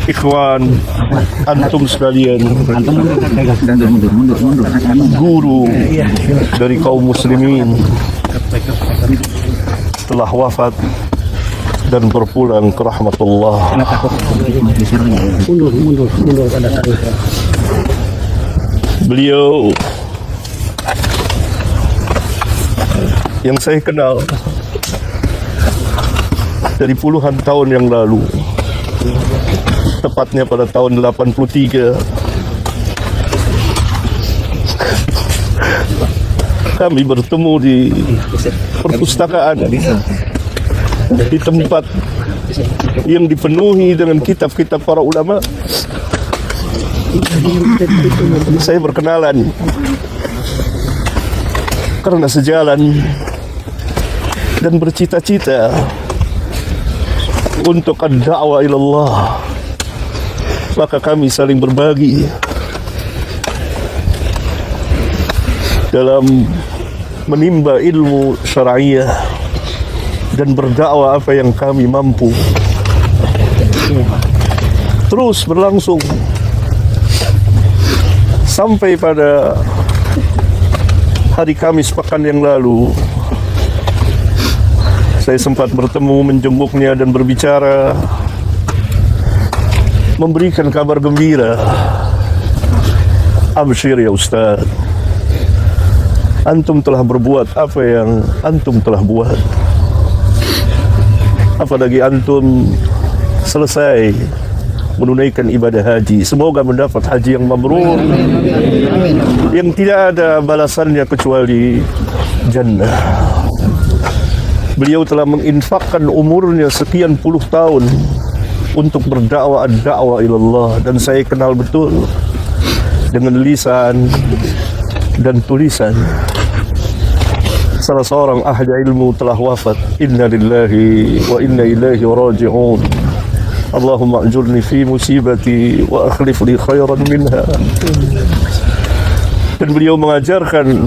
ikhwan, antum sekalian, guru dari kaum muslimin telah wafat dan berpulang ke rahmatullah. Beliau yang saya kenal dari puluhan tahun yang lalu, tepatnya pada tahun 83, kami bertemu di perpustakaan, di tempat yang dipenuhi dengan kitab-kitab para ulama. Saya berkenalan karena sejalan dan bercita-cita untuk ad-da'wah ilallah, maka kami saling berbagi dalam menimba ilmu syar'iyah dan berdakwah apa yang kami mampu. Terus berlangsung sampai pada hari Kamis pekan yang lalu. Saya sempat bertemu, menjenguknya dan berbicara, memberikan kabar gembira. Absyir ya Ustaz, antum telah berbuat apa yang antum telah buat. Apalagi antum selesai menunaikan ibadah haji. Semoga mendapat haji yang mabrur, yang tidak ada balasannya kecuali jannah. Beliau telah menginfakkan umurnya sekian puluh tahun untuk berdakwah ad-da'wah ilallah, dan saya kenal betul dengan lisan dan tulisan. Salah seorang ahli ilmu telah wafat. Inna lillahi wa inna ilaihi raji'un. Allahumma ajurni fi musibati wa akhlif li khairan minha. Dan beliau mengajarkan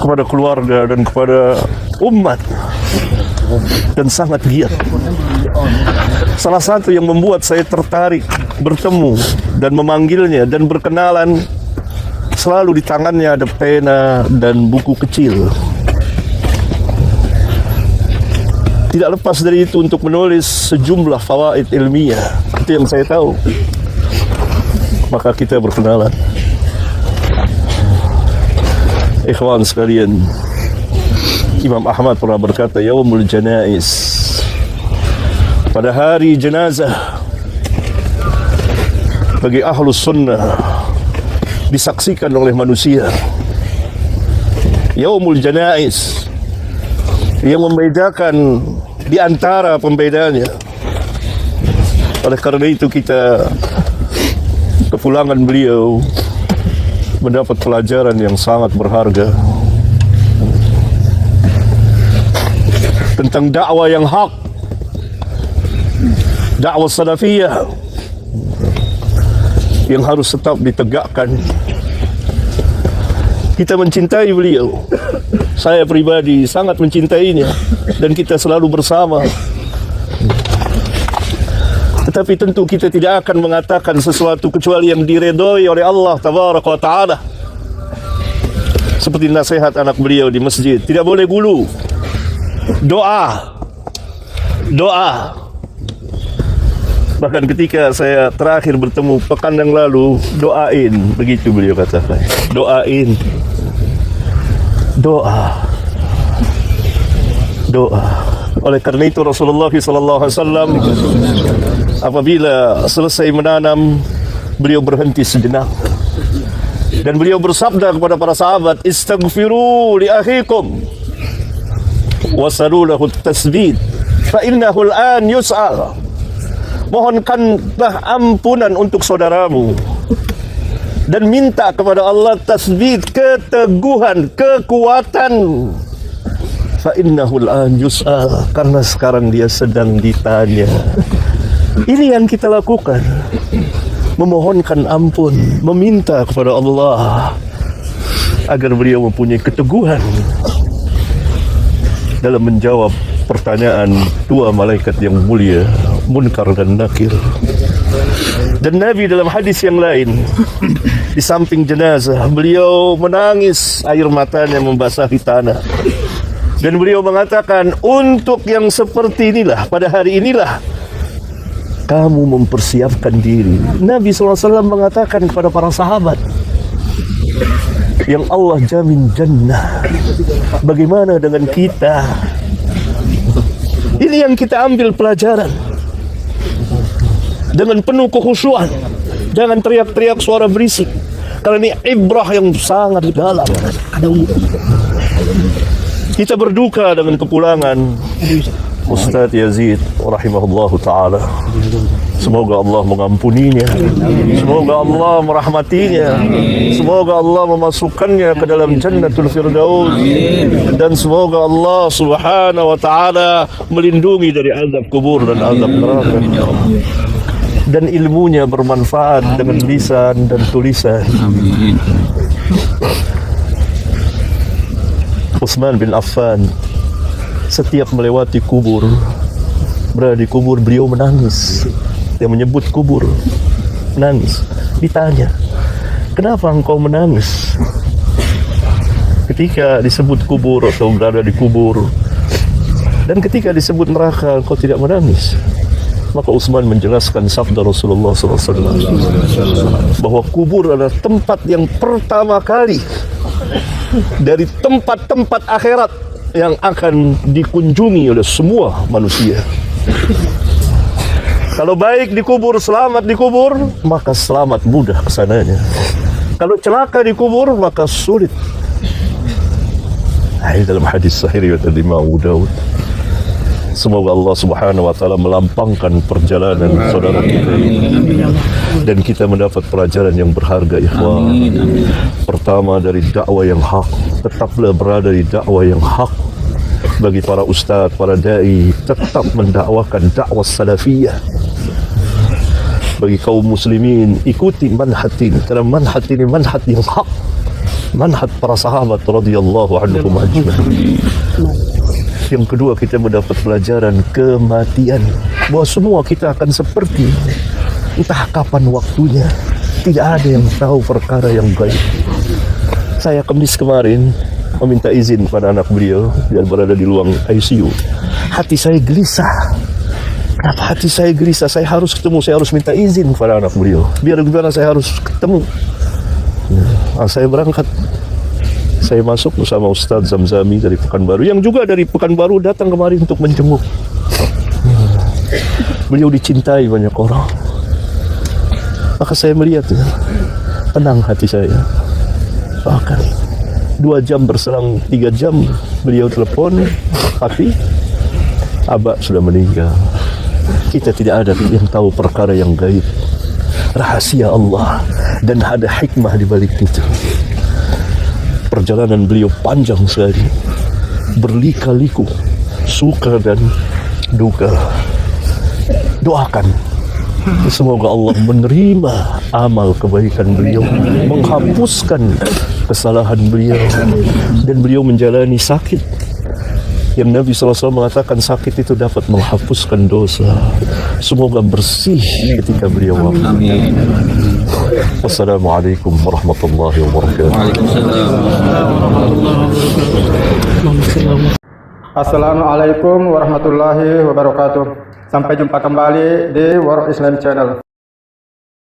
kepada keluarga dan kepada umat, dan sangat giat. Salah satu yang membuat saya tertarik bertemu dan memanggilnya dan berkenalan, selalu di tangannya ada pena dan buku kecil. Tidak lepas dari itu untuk menulis sejumlah fawaid ilmiah. Itu yang saya tahu. Maka kita berkenalan. Ikhwan sekalian, Imam Ahmad pernah berkata, Yaumul Janaiz, pada hari jenazah bagi ahlus sunnah disaksikan oleh manusia. Yaumul Janaiz, yang membedakan di antara pembedanya. Oleh karena itu kita kepulangan beliau mendapat pelajaran yang sangat berharga tentang dakwah yang hak, dakwah salafiyah yang harus tetap ditegakkan. Kita mencintai beliau. Saya pribadi sangat mencintainya dan kita selalu bersama. Tetapi tentu kita tidak akan mengatakan sesuatu kecuali yang diredoi oleh Allah Tabaraka wa Ta'ala. Seperti nasihat anak beliau di masjid, tidak boleh gulu. Doa. Bahkan ketika saya terakhir bertemu pekan yang lalu, doain, begitu beliau katakan. Doain. Doa. Oleh karena itu Rasulullah SAW apabila selesai menanam, beliau berhenti sejenak dan beliau bersabda kepada para sahabat, istaghfiru li akhikum wasalu lahu at-tasbid fa innahu al-an yus'al. Mohonkanlah ampunan untuk saudaramu dan minta kepada Allah tasbid, keteguhan, kekuatan. Fa innahu al-an yus'al, karena sekarang dia sedang ditanya. Ini yang kita lakukan, memohonkan ampun, meminta kepada Allah agar beliau mempunyai keteguhan dalam menjawab pertanyaan dua malaikat yang mulia. Munkar dan Nakir. Dan Nabi dalam hadis yang lain, di samping jenazah, beliau menangis, air matanya membasahi tanah. Dan beliau mengatakan, untuk yang seperti inilah, pada hari inilah kamu mempersiapkan diri. Nabi SAW mengatakan kepada para sahabat, yang Allah jamin jannah, bagaimana dengan kita? Ini yang kita ambil pelajaran. Dengan penuh kekhusyuan, jangan teriak-teriak suara berisik, karena ini ibrah yang sangat dalam. Kita berduka dengan kepulangan Ustaz Yazid rahimahullahu ta'ala. Semoga Allah mengampuninya, semoga Allah merahmatinya, semoga Allah memasukkannya ke dalam Jannatul Firdaus, dan semoga Allah subhanahu wa ta'ala melindungi dari azab kubur dan azab neraka, dan ilmunya bermanfaat dengan lisan dan tulisan. Amin. Utsman bin Affan setiap melewati kubur, berada di kubur, beliau menangis. Dia menyebut kubur, menangis. Ditanya, kenapa engkau menangis ketika disebut kubur atau berada di kubur, dan ketika disebut neraka engkau tidak menangis? Maka Utsman menjelaskan sabda Rasulullah SAW bahwa kubur adalah tempat yang pertama kali dari tempat-tempat akhirat yang akan dikunjungi oleh semua manusia. Kalau baik di kubur, selamat di kubur, maka selamat mudah kesananya. Kalau celaka di kubur, maka sulit. Ini dalam hadis sahih riwayat Imam Abu Dawud. Semoga Allah subhanahu wa ta'ala melampangkan perjalanan saudara kita ini, dan kita mendapat pelajaran yang berharga, ikhwan. Pertama, dari dakwah yang hak, tetaplah berada di dakwah yang hak. Bagi para ustaz, para da'i, tetap mendakwakan dakwah salafiyah. Bagi kaum muslimin, ikuti manhaj ini, karena manhaj ini manhaj yang hak, manhaj para sahabat radhiyallahu anhum ajma'in. Yang kedua, kita mendapat pelajaran kematian, bahwa semua kita akan seperti, entah kapan waktunya. Tidak ada yang tahu perkara yang gaib. Saya Kamis kemarin meminta izin pada anak beliau, dia berada di ruang ICU. Hati saya gelisah. Kenapa hati saya gelisah? Saya harus ketemu, saya harus minta izin kepada anak beliau. Biar gimana saya harus ketemu. Saya berangkat. Saya masuk bersama Ustaz Zamzami dari Pekanbaru, yang juga dari Pekanbaru datang kemari untuk menjenguk. Beliau dicintai banyak orang. Maka saya melihat, tenang hati saya. Bahkan 2 jam berselang 3 jam, beliau telepon, tapi Abah sudah meninggal. Kita tidak ada yang tahu perkara yang gaib, rahasia Allah, dan ada hikmah di balik itu. Perjalanan beliau panjang sekali, berlika-liku, suka dan duka. Doakan semoga Allah menerima amal kebaikan beliau, menghapuskan kesalahan beliau, dan beliau menjalani sakit yang Nabi SAW mengatakan sakit itu dapat menghapuskan dosa. Semoga bersih ketika beliau wafat. Amin. Wassalamualaikum warahmatullahi wabarakatuh. Assalamualaikum warahmatullahi wabarakatuh. Sampai jumpa kembali di World Islam Channel.